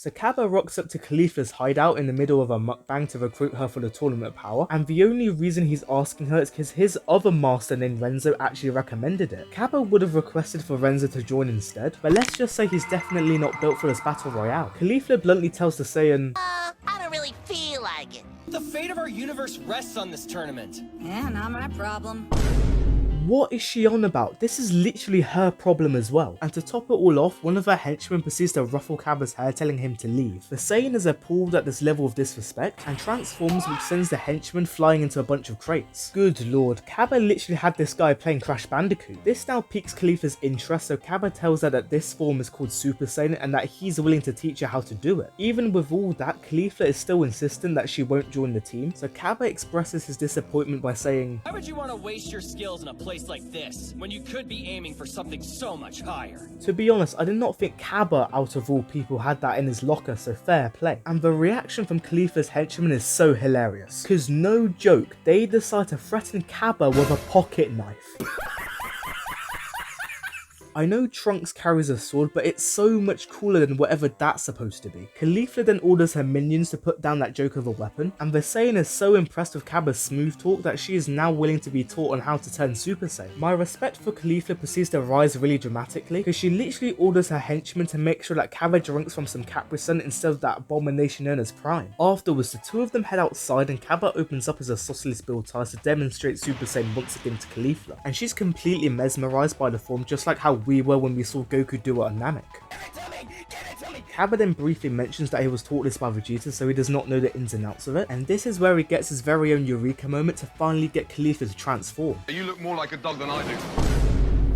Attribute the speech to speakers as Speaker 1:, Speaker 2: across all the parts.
Speaker 1: So Cabba rocks up to Caulifla's hideout in the middle of a mukbang to recruit her for the tournament power, and the only reason he's asking her is because his other master named Renzo actually recommended it. Cabba would have requested for Renzo to join instead, but let's just say he's definitely not built for this battle royale. Caulifla bluntly tells the Saiyan,
Speaker 2: I don't really feel like it.
Speaker 3: The fate of our universe rests on this tournament.
Speaker 4: Yeah, not my problem.
Speaker 1: what is she on about? This is literally her problem as well. And to top it all off, one of her henchmen proceeds to ruffle Cabba's hair, telling him to leave. The Saiyan is appalled at this level of disrespect and transforms, which sends the henchman flying into a bunch of crates. Good lord, Cabba literally had this guy playing Crash Bandicoot. This now piques Caulifla's interest, so Cabba tells her that this form is called Super Saiyan and that he's willing to teach her how to do it. Even with all that, Caulifla is still insistent that she won't join the team, so Cabba expresses his disappointment by saying,
Speaker 3: Why would you want to waste your skills in a place like this, when you could be aiming for something so much higher?
Speaker 1: To be honest, I did not think Cabba, out of all people, had that in his locker, so fair play. And the reaction from Caulifla's henchmen is so hilarious, cause no joke, they decide to threaten Cabba with a pocket knife. I know Trunks carries a sword, but it's so much cooler than whatever that's supposed to be. Caulifla then orders her minions to put down that joke of a weapon, and the Saiyan is so impressed with Cabba's smooth talk that she is now willing to be taught on how to turn Super Saiyan. My respect for Caulifla proceeds to rise really dramatically, because she literally orders her henchmen to make sure that Cabba drinks from some Capri Sun instead of that abomination known as Prime. Afterwards, the two of them head outside and Cabba opens up his isosceles build ties to demonstrate Super Saiyan once again to Caulifla, and she's completely mesmerized by the form, just like how we were when we saw Goku do it on Namek. Cabba then briefly mentions that he was taught this by Vegeta, so he does not know the ins and outs of it, and this is where he gets his very own Eureka moment to finally get Caulifla to transform.
Speaker 5: You look more like a dog than I do.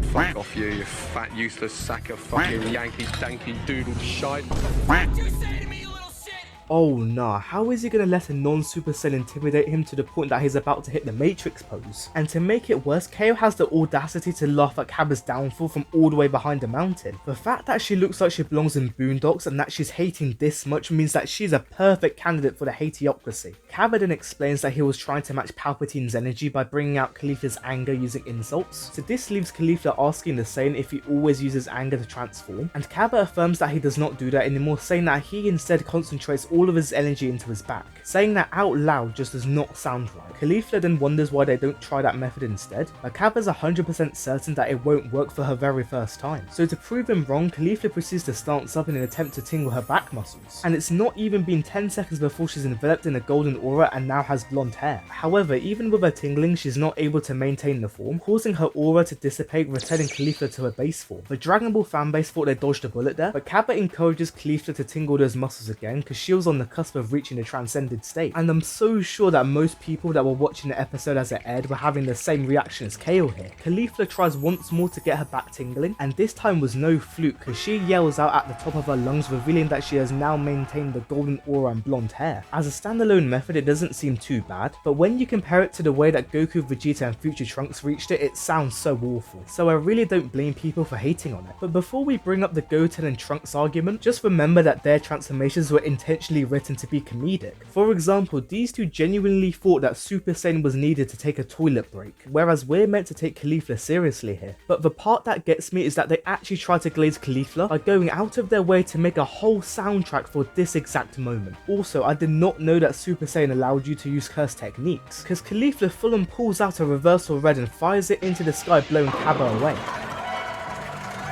Speaker 5: Fuck off you, you fat useless sack of fucking Yankee danky doodle shite.
Speaker 3: What you say to me, you little shit?
Speaker 1: Oh nah, how is he gonna let a non-Super Saiyan intimidate him to the point that he's about to hit the Matrix pose? And to make it worse, KO has the audacity to laugh at Cabba's downfall from all the way behind the mountain. The fact that she looks like she belongs in Boondocks and that she's hating this much means that she's a perfect candidate for the Hateocracy. Cabba then explains that he was trying to match Palpatine's energy by bringing out Caulifla's anger using insults. So this leaves Caulifla asking the Saiyan if he always uses anger to transform, and Cabba affirms that he does not do that anymore, saying that he instead concentrates all of his energy into his back. Saying that out loud just does not sound right. Caulifla then wonders why they don't try that method instead, but Cabba's 100% certain that it won't work for her very first time. So to prove him wrong, Caulifla proceeds to stance up in an attempt to tingle her back muscles, and it's not even been 10 seconds before she's enveloped in a golden aura and now has blonde hair. However, even with her tingling, she's not able to maintain the form, causing her aura to dissipate, returning Caulifla to her base form. The Dragon Ball fanbase thought they dodged a bullet there, but Cabba encourages Caulifla to tingle those muscles again because she was on the cusp of reaching the transcended state, and I'm so sure that most people that were watching the episode as it aired were having the same reaction as Kale here. Caulifla tries once more to get her back tingling, and this time was no fluke because she yells out at the top of her lungs, revealing that she has now maintained the golden aura and blonde hair. As a standalone method, it doesn't seem too bad, but when you compare it to the way that Goku, Vegeta and future Trunks reached it, it sounds so awful. So I really don't blame people for hating on it. But before we bring up the Goten and Trunks argument, just remember that their transformations were intentionally written to be comedic. For example, these two genuinely thought that Super Saiyan was needed to take a toilet break, whereas we're meant to take Caulifla seriously here. But the part that gets me is that they actually try to glaze Caulifla by going out of their way to make a whole soundtrack for this exact moment. Also, I did not know that Super Saiyan allowed you to use curse techniques, because Caulifla full on pulls out a reversal red and fires it into the sky, blowing Cabba away.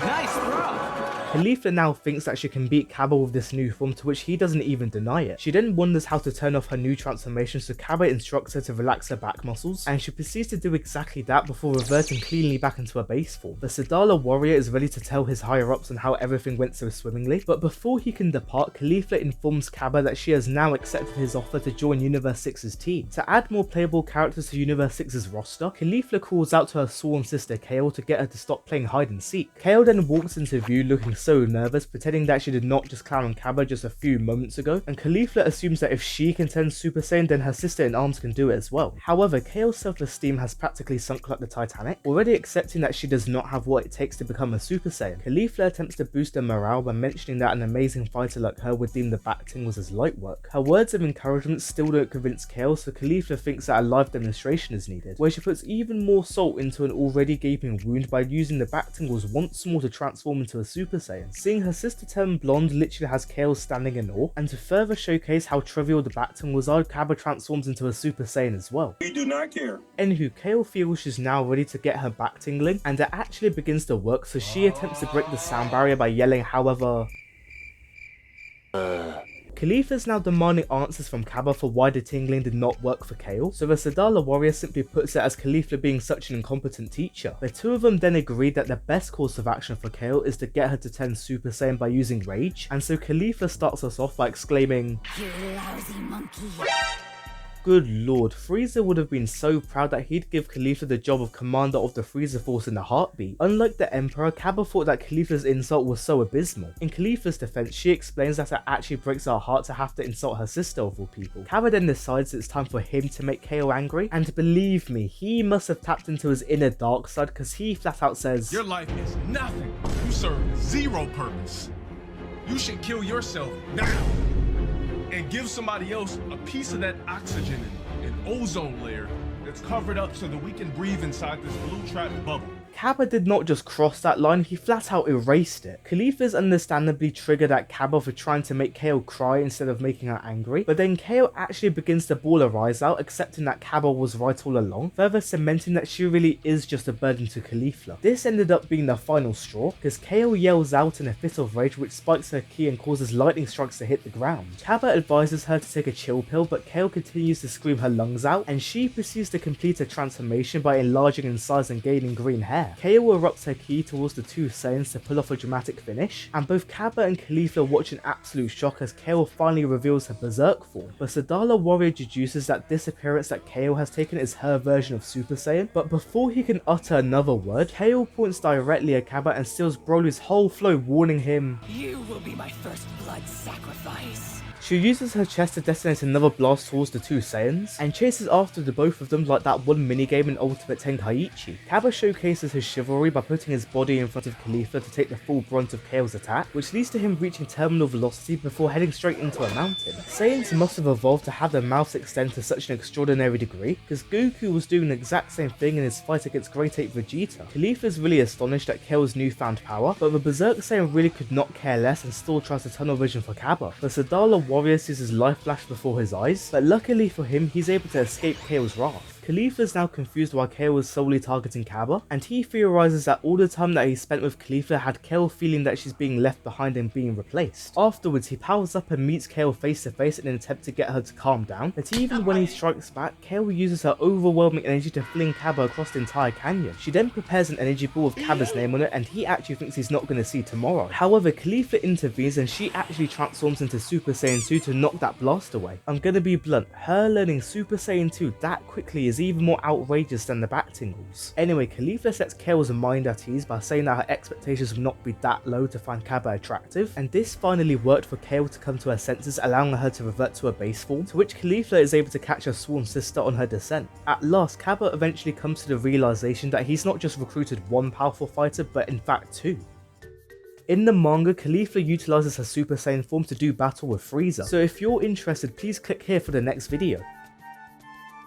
Speaker 3: Nice throw!
Speaker 1: Caulifla now thinks that she can beat Cabba with this new form, to which he doesn't even deny it. She then wonders how to turn off her new transformation, so Cabba instructs her to relax her back muscles, and she proceeds to do exactly that before reverting cleanly back into her base form. The Sadala warrior is ready to tell his higher ups on how everything went so swimmingly, but before he can depart, Caulifla informs Cabba that she has now accepted his offer to join Universe 6's team. To add more playable characters to Universe 6's roster, Caulifla calls out to her sworn sister Kale to get her to stop playing hide and seek. Kale then walks into view looking so nervous, pretending that she did not just clown on Cabba just a few moments ago, and Caulifla assumes that if she can turn Super Saiyan, then her sister in arms can do it as well. However, Kale's self-esteem has practically sunk like the Titanic, already accepting that she does not have what it takes to become a Super Saiyan. Caulifla attempts to boost her morale by mentioning that an amazing fighter like her would deem the back tingles as light work. Her words of encouragement still don't convince Kale, so Caulifla thinks that a live demonstration is needed, where she puts even more salt into an already gaping wound by using the back tingles once more to transform into a Super Saiyan. Saiyan. Seeing her sister turn blonde literally has Kale standing in awe, and to further showcase how trivial the back tingles are, Cabba transforms into a Super Saiyan as well.
Speaker 4: We do not care.
Speaker 1: Anywho, Kale feels she's now ready to get her back tingling, and it actually begins to work, so she attempts to break the sound barrier by yelling, however... Caulifla is now demanding answers from Cabba for why the tingling did not work for Kale, so the Sadala warrior simply puts it as Caulifla being such an incompetent teacher. The two of them then agree that the best course of action for Kale is to get her to turn Super Saiyan by using Rage, and so Caulifla starts us off by exclaiming,
Speaker 2: You lousy monkey.
Speaker 1: good lord, Frieza would have been so proud that he'd give Caulifla the job of commander of the Frieza Force in a heartbeat. Unlike the Emperor, Cabba thought that Caulifla's insult was so abysmal. In Caulifla's defense, she explains that it actually breaks her heart to have to insult her sister of all people. Cabba then decides it's time for him to make KO angry, and believe me, he must have tapped into his inner dark side, because he flat out says,
Speaker 6: your life is nothing. You serve zero purpose. You should kill yourself now and give somebody else a piece of that oxygen and ozone layer that's covered up so that we can breathe inside this blue trapped bubble.
Speaker 1: Cabba did not just cross that line, he flat out erased it. Caulifla is understandably triggered at Cabba for trying to make Kale cry instead of making her angry, but then Kale actually begins to bawl her eyes out, accepting that Cabba was right all along, further cementing that she really is just a burden to Caulifla. This ended up being the final straw, because Kale yells out in a fit of rage which spikes her ki and causes lightning strikes to hit the ground. Cabba advises her to take a chill pill, but Kale continues to scream her lungs out, and she proceeds to complete a transformation by enlarging in size and gaining green hair. Kale erupts her ki towards the two Saiyans to pull off a dramatic finish, and both Cabba and Caulifla watch in absolute shock as Kale finally reveals her berserk form. The Sadala warrior deduces that this appearance that Kale has taken is her version of Super Saiyan, but before he can utter another word, Kale points directly at Cabba and steals Broly's whole flow, warning him,
Speaker 2: You will be my first blood sacrifice.
Speaker 1: She uses her chest to detonate another blast towards the two Saiyans, and chases after the both of them like that one minigame in Ultimate Tenkaichi. Cabba showcases his chivalry by putting his body in front of Caulifla to take the full brunt of Kale's attack, which leads to him reaching terminal velocity before heading straight into a mountain. Saiyans must have evolved to have their mouths extend to such an extraordinary degree, because Goku was doing the exact same thing in his fight against Great Ape Vegeta. Caulifla is really astonished at Kale's newfound power, but the Berserk Saiyan really could not care less and still tries to tunnel vision for Cabba. The Sadala warrior sees his life flash before his eyes, but luckily for him, he's able to escape Kale's wrath. Caulifla is now confused why Kale was solely targeting Cabba, and he theorizes that all the time that he spent with Caulifla had Kale feeling that she's being left behind and being replaced. Afterwards, he powers up and meets Kale face to face in an attempt to get her to calm down, but even when he strikes back, Kale uses her overwhelming energy to fling Cabba across the entire canyon. She then prepares an energy ball with Cabba's name on it, and he actually thinks he's not going to see tomorrow. However, Caulifla intervenes and she actually transforms into Super Saiyan 2 to knock that blast away. I'm gonna be blunt, her learning Super Saiyan 2 that quickly is even more outrageous than the back tingles. Anyway, Caulifla sets Kale's mind at ease by saying that her expectations would not be that low to find Cabba attractive, and this finally worked for Kale to come to her senses, allowing her to revert to her base form, to which Caulifla is able to catch her sworn sister on her descent. At last, Cabba eventually comes to the realization that he's not just recruited one powerful fighter, but in fact two. In the manga, Caulifla utilizes her Super Saiyan form to do battle with Frieza, so if you're interested, please click here for the next video.